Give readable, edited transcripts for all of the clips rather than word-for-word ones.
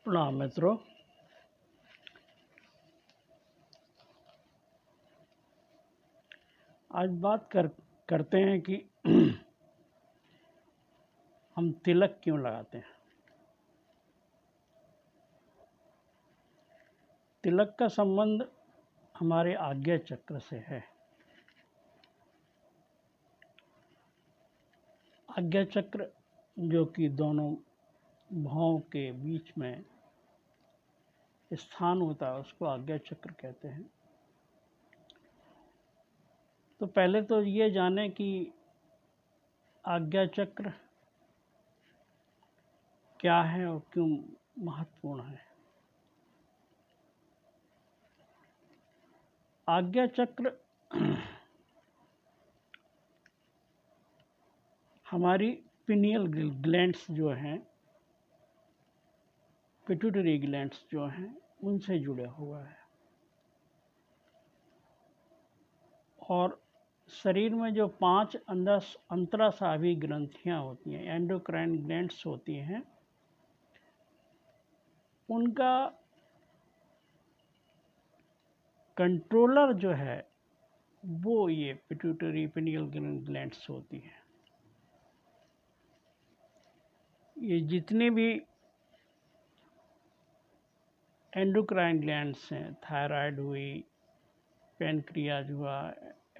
प्रणाम मित्रों। आज बात करते हैं कि हम तिलक क्यों लगाते हैं। तिलक का संबंध हमारे आज्ञा चक्र से है। आज्ञा चक्र जो कि दोनों भौं के बीच में स्थान होता है उसको आज्ञा चक्र कहते हैं। तो पहले तो ये जाने कि आज्ञा चक्र क्या है और क्यों महत्वपूर्ण है। आज्ञा चक्र हमारी पिनियल ग्लैंड्स जो हैं, पिट्यूटरी ग्लैंड्स जो हैं, उनसे जुड़ा हुआ है। और शरीर में जो 5 अंतरास्रावी ग्रंथियां होती हैं, एंडोक्राइन ग्लैंड्स होती हैं, उनका कंट्रोलर जो है वो ये पिट्यूटरी पिनियल ग्लैंड्स होती हैं। ये जितने भी एंडोक्राइन ग्लैंड्स हैं, थायराइड हुई, पैनक्रियाज हुआ,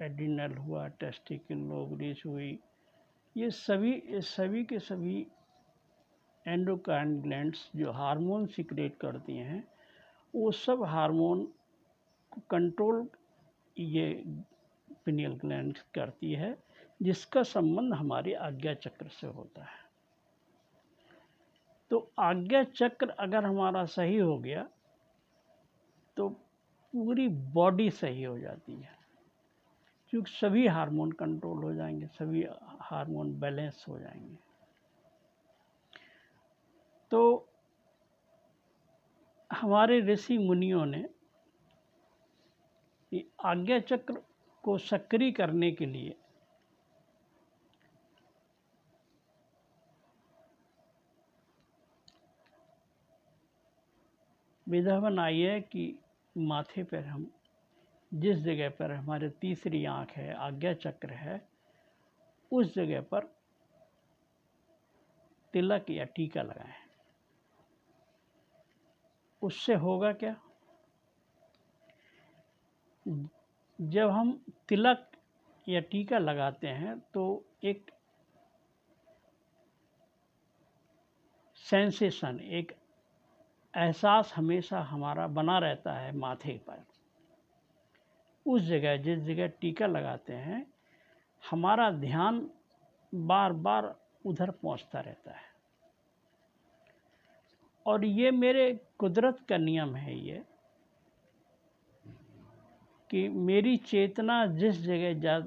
एड्रिनल हुआ, टेस्टिकल, ओवरीज हुई, ये सभी के सभी एंडोक्राइन ग्लैंड्स जो हार्मोन सिक्रेट करती हैं, वो सब हार्मोन को कंट्रोल ये पिनियल ग्लैंड करती है, जिसका संबंध हमारे आज्ञा चक्र से होता है। तो आज्ञा चक्र अगर हमारा सही हो गया तो पूरी बॉडी सही हो जाती है, क्योंकि सभी हार्मोन कंट्रोल हो जाएंगे, सभी हार्मोन बैलेंस हो जाएंगे। तो हमारे ऋषि मुनियों ने आज्ञा चक्र को सक्रिय करने के लिए विधा बनाई है कि माथे पर हम जिस जगह पर हमारे तीसरी आंख है, आज्ञा चक्र है, उस जगह पर तिलक या टीका लगाएं। उससे होगा क्या? जब हम तिलक या टीका लगाते हैं तो एक सेंसेशन, एक एहसास हमेशा हमारा बना रहता है माथे पर। उस जगह जिस जगह टीका लगाते हैं, हमारा ध्यान बार बार उधर पहुंचता रहता है। और ये मेरे कुदरत का नियम है ये कि मेरी चेतना जिस जगह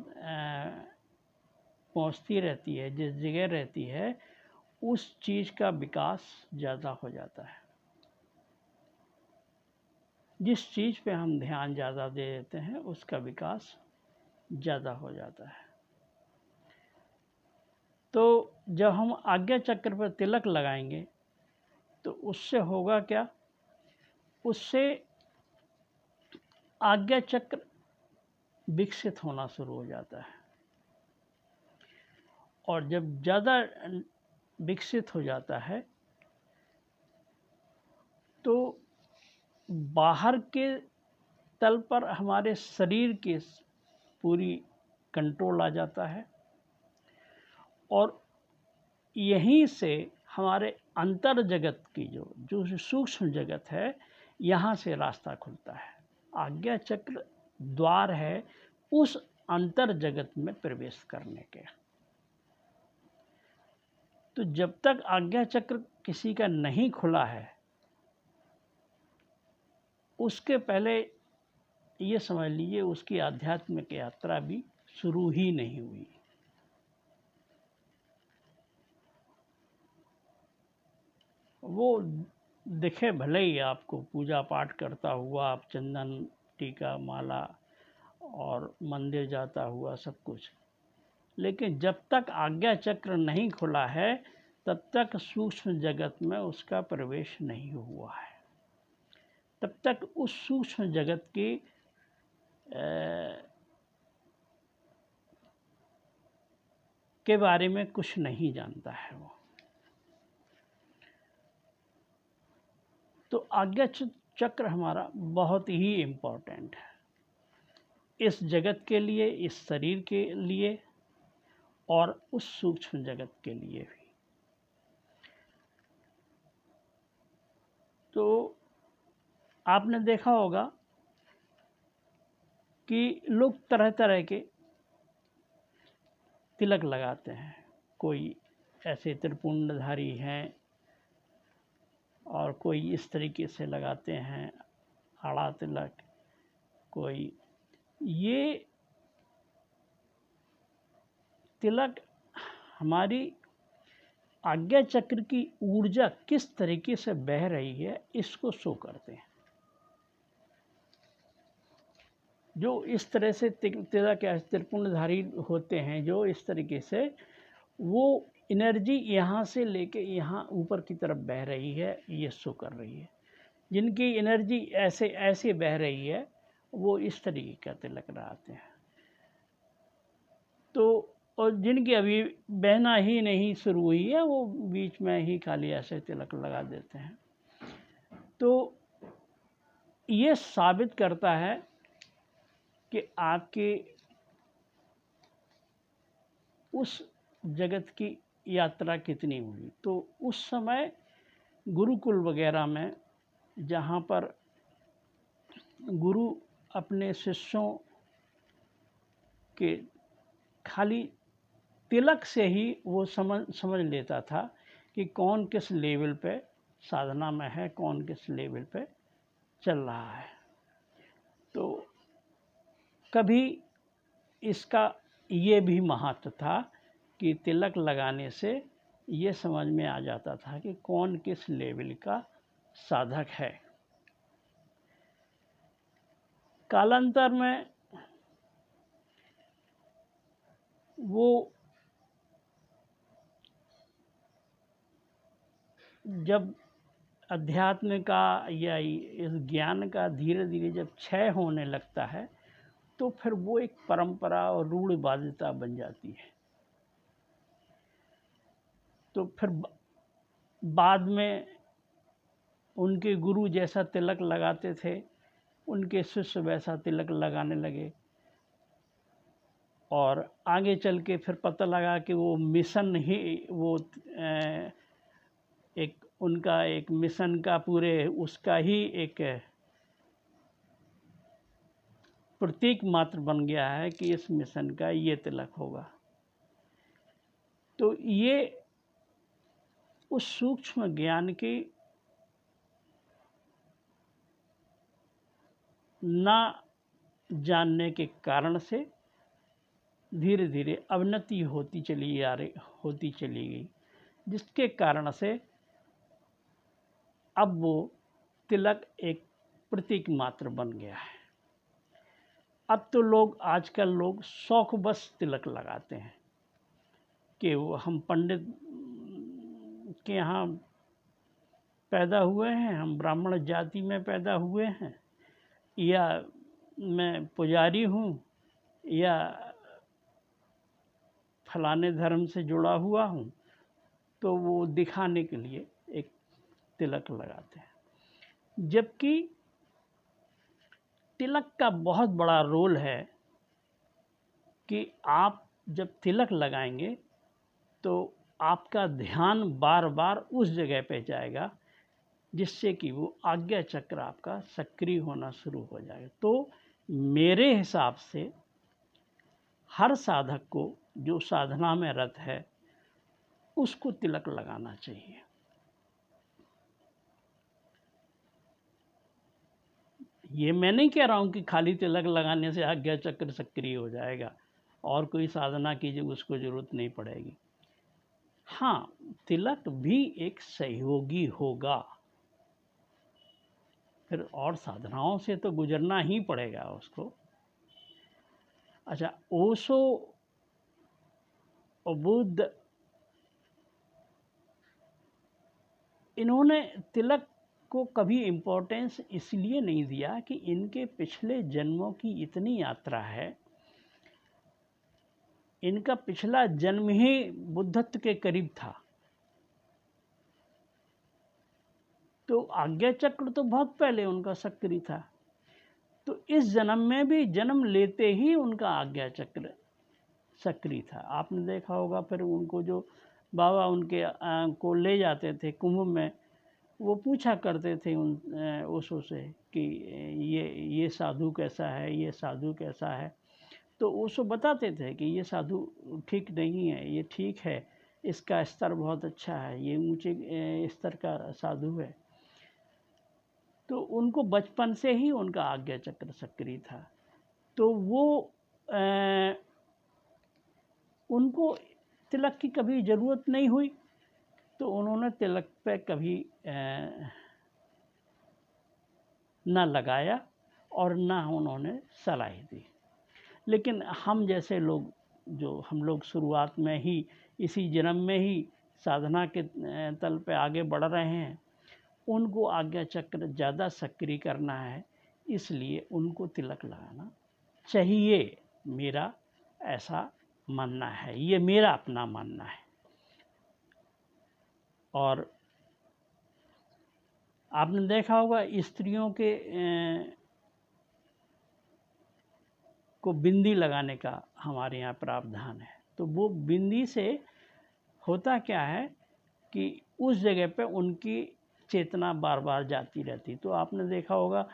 पहुंचती रहती है, जिस जगह रहती है, उस चीज़ का विकास ज़्यादा हो जाता है। जिस चीज़ पे हम ध्यान ज़्यादा दे देते हैं उसका विकास ज़्यादा हो जाता है। तो जब हम आज्ञा चक्र पर तिलक लगाएंगे तो उससे होगा क्या? उससे आज्ञा चक्र विकसित होना शुरू हो जाता है। और जब ज़्यादा विकसित हो जाता है तो बाहर के तल पर हमारे शरीर के पूरी कंट्रोल आ जाता है, और यहीं से हमारे अंतर जगत की जो सूक्ष्म जगत है, यहाँ से रास्ता खुलता है। आज्ञा चक्र द्वार है उस अंतर जगत में प्रवेश करने के। तो जब तक आज्ञा चक्र किसी का नहीं खुला है, उसके पहले ये समझ लीजिए उसकी आध्यात्मिक यात्रा भी शुरू ही नहीं हुई। वो दिखे भले ही आपको पूजा पाठ करता हुआ, आप चंदन, टीका, माला और मंदिर जाता हुआ सब कुछ, लेकिन जब तक आज्ञा चक्र नहीं खुला है तब तक सूक्ष्म जगत में उसका प्रवेश नहीं हुआ है, तब तक उस सूक्ष्म जगत के बारे में कुछ नहीं जानता है वो। तो आज्ञा चक्र हमारा बहुत ही इम्पोर्टेंट है इस जगत के लिए, इस शरीर के लिए और उस सूक्ष्म जगत के लिए भी। तो आपने देखा होगा कि लोग तरह तरह के तिलक लगाते हैं। कोई ऐसे त्रिपुंडधारी हैं और कोई इस तरीके से लगाते हैं आड़ा तिलक, कोई ये तिलक हमारी आज्ञा चक्र की ऊर्जा किस तरीके से बह रही है इसको शो करते हैं। जो इस तरह से तिलक या त्रिपुंडधारी होते हैं, जो इस तरीके से वो एनर्जी यहाँ से लेके यहाँ ऊपर की तरफ बह रही है, ये शो कर रही है। जिनकी एनर्जी ऐसे ऐसे बह रही है वो इस तरीके का तिलक लगाते हैं। तो और जिनकी अभी बहना ही नहीं शुरू हुई है वो बीच में ही खाली ऐसे तिलक लगा देते हैं। तो ये साबित करता है कि आपके उस जगत की यात्रा कितनी हुई। तो उस समय गुरुकुल वगैरह में जहाँ पर गुरु अपने शिष्यों के खाली तिलक से ही वो समझ लेता था कि कौन किस लेवल पे साधना में है, कौन किस लेवल पे चल रहा है। तो कभी इसका ये भी महत्व था कि तिलक लगाने से ये समझ में आ जाता था कि कौन किस लेवल का साधक है। कालांतर में वो जब अध्यात्म का या इस ज्ञान का धीरे धीरे जब क्षय होने लगता है तो फिर वो एक परंपरा और रूढ़िवादिता बन जाती है। तो फिर बाद में उनके गुरु जैसा तिलक लगाते थे उनके शिष्य वैसा तिलक लगाने लगे और आगे चल के फिर पता लगा कि वो मिशन ही वो एक उनका एक मिशन का पूरे उसका ही एक प्रतीक मात्र बन गया है कि इस मिशन का ये तिलक होगा। तो ये उस सूक्ष्म ज्ञान की ना जानने के कारण से धीरे धीरे अवनति होती चली गई, जिसके कारण से अब वो तिलक एक प्रतीक मात्र बन गया है। अब तो लोग आजकल लोग शौक बस तिलक लगाते हैं कि वो हम पंडित के यहाँ पैदा हुए हैं, हम ब्राह्मण जाति में पैदा हुए हैं, या मैं पुजारी हूँ, या फलाने धर्म से जुड़ा हुआ हूँ, तो वो दिखाने के लिए एक तिलक लगाते हैं। जबकि तिलक का बहुत बड़ा रोल है कि आप जब तिलक लगाएंगे तो आपका ध्यान बार बार उस जगह पे जाएगा जिससे कि वो आज्ञा चक्र आपका सक्रिय होना शुरू हो जाएगा। तो मेरे हिसाब से हर साधक को जो साधना में रत है उसको तिलक लगाना चाहिए। ये मैं नहीं कह रहा हूँ कि खाली तिलक लगाने से आज्ञा चक्र सक्रिय हो जाएगा और कोई साधना कीजिए उसको ज़रूरत नहीं पड़ेगी। हाँ, तिलक भी एक सहयोगी होगा, फिर और साधनाओं से तो गुजरना ही पड़ेगा उसको। अच्छा, ओशो और बुद्ध इन्होंने तिलक को कभी इम्पोर्टेंस इसलिए नहीं दिया कि इनके पिछले जन्मों की इतनी यात्रा है, इनका पिछला जन्म ही बुद्धत्व के करीब था। तो आज्ञा चक्र तो बहुत पहले उनका सक्रिय था, तो इस जन्म में भी जन्म लेते ही उनका आज्ञा चक्र सक्रिय था। आपने देखा होगा फिर उनको जो बाबा उनके को ले जाते थे कुंभ में, वो पूछा करते थे उसों से कि ये साधु कैसा है, ये साधु कैसा है। तो उसको बताते थे कि ये साधु ठीक नहीं है, ये ठीक है, इसका स्तर बहुत अच्छा है, ये ऊंचे स्तर का साधु है। तो उनको बचपन से ही उनका आज्ञा चक्र सक्रिय था। तो वो उनको तिलक की कभी ज़रूरत नहीं हुई, तो उन्होंने तिलक पे कभी ना लगाया और ना उन्होंने सलाह दी। लेकिन हम जैसे लोग, जो हम लोग शुरुआत में ही इसी जन्म में ही साधना के तल पे आगे बढ़ रहे हैं, उनको आज्ञा चक्र ज़्यादा सक्रिय करना है, इसलिए उनको तिलक लगाना चाहिए। मेरा ऐसा मानना है, ये मेरा अपना मानना है। और आपने देखा होगा स्त्रियों के को बिंदी लगाने का हमारे यहाँ प्रावधान है। तो वो बिंदी से होता क्या है कि उस जगह पे उनकी चेतना बार बार जाती रहती। तो आपने देखा होगा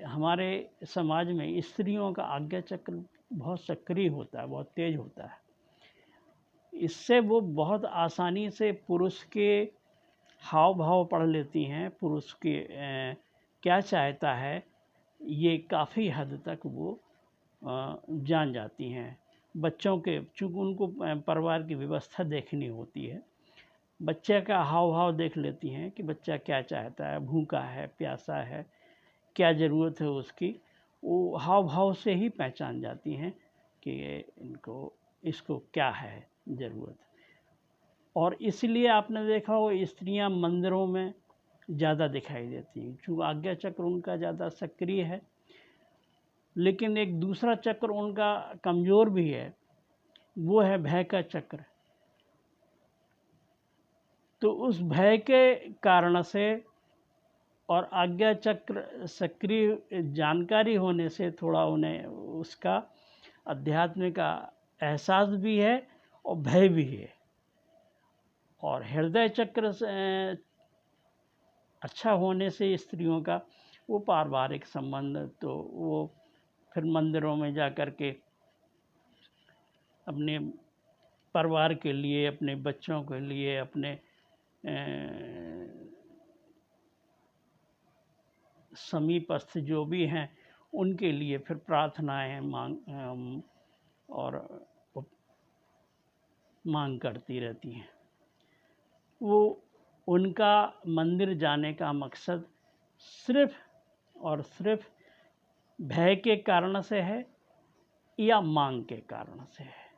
हमारे समाज में स्त्रियों का आज्ञा चक्र बहुत सक्रिय होता है, बहुत तेज होता है। इससे वो बहुत आसानी से पुरुष के हाव भाव पढ़ लेती हैं, पुरुष के क्या चाहता है ये काफ़ी हद तक वो जान जाती हैं। बच्चों के, चूँकि उनको परिवार की व्यवस्था देखनी होती है, बच्चे का हाव भाव देख लेती हैं कि बच्चा क्या चाहता है, भूखा है, प्यासा है, क्या ज़रूरत है उसकी। वो हाव भाव से ही पहचान जाती हैं कि इसको क्या है ज़रूरत। और इसलिए आपने देखा हो स्त्रियां मंदिरों में ज़्यादा दिखाई देती हैं, चूँकि आज्ञा चक्र उनका ज़्यादा सक्रिय है। लेकिन एक दूसरा चक्र उनका कमज़ोर भी है, वो है भय का चक्र। तो उस भय के कारण से और आज्ञा चक्र सक्रिय जानकारी होने से थोड़ा उन्हें उसका अध्यात्म का एहसास भी है और भय भी है। और हृदय चक्र से अच्छा होने से स्त्रियों का वो पारिवारिक संबंध, तो वो फिर मंदिरों में जा कर के अपने परिवार के लिए, अपने बच्चों के लिए, अपने समीपस्थ जो भी हैं उनके लिए फिर प्रार्थनाएं मांग करती रहती हैं। वो उनका मंदिर जाने का मकसद सिर्फ और सिर्फ भय के कारण से है या मांग के कारण से है।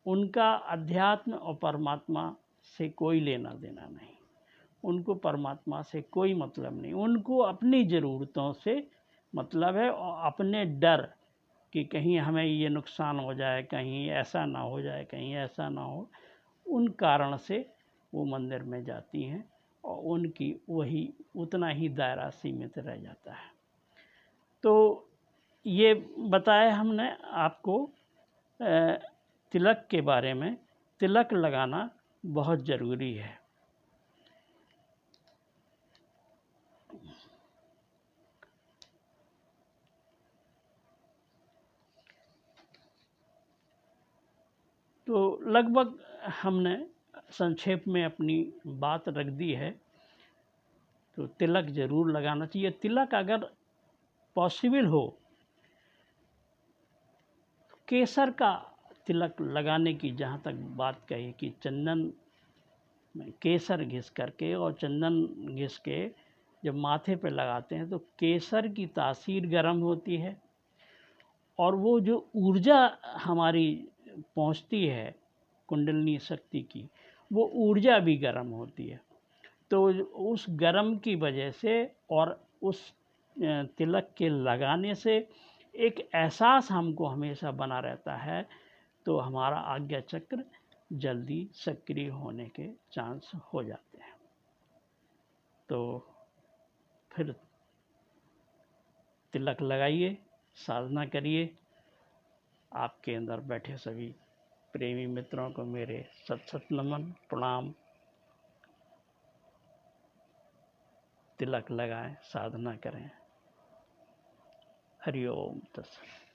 उनका अध्यात्म और परमात्मा से कोई लेना देना नहीं, उनको परमात्मा से कोई मतलब नहीं। उनको अपनी ज़रूरतों से मतलब है और अपने डर कि कहीं हमें ये नुकसान हो जाए, कहीं ऐसा ना हो जाए, कहीं ऐसा ना हो, उन कारण से वो मंदिर में जाती हैं और उनकी वही उतना ही दायरा सीमित रह जाता है। तो ये बताया हमने आपको तिलक के बारे में। तिलक लगाना बहुत ज़रूरी है। तो लगभग हमने संक्षेप में अपनी बात रख दी है। तो तिलक ज़रूर लगाना चाहिए। तिलक अगर पॉसिबल हो तो केसर का तिलक लगाने की जहाँ तक बात कही कि चंदन में केसर घिस करके और चंदन घिस के जब माथे पे लगाते हैं तो केसर की तासीर गर्म होती है और वो जो ऊर्जा हमारी पहुंचती है कुंडलिनी शक्ति की, वो ऊर्जा भी गर्म होती है। तो उस गर्म की वजह से और उस तिलक के लगाने से एक एहसास हमको हमेशा बना रहता है, तो हमारा आज्ञा चक्र जल्दी सक्रिय होने के चांस हो जाते हैं। तो फिर तिलक लगाइए, साधना करिए। आपके अंदर बैठे सभी प्रेमी मित्रों को मेरे सत सत नमन प्रणाम। तिलक लगाएं, साधना करें। हरि ओम तत्सत।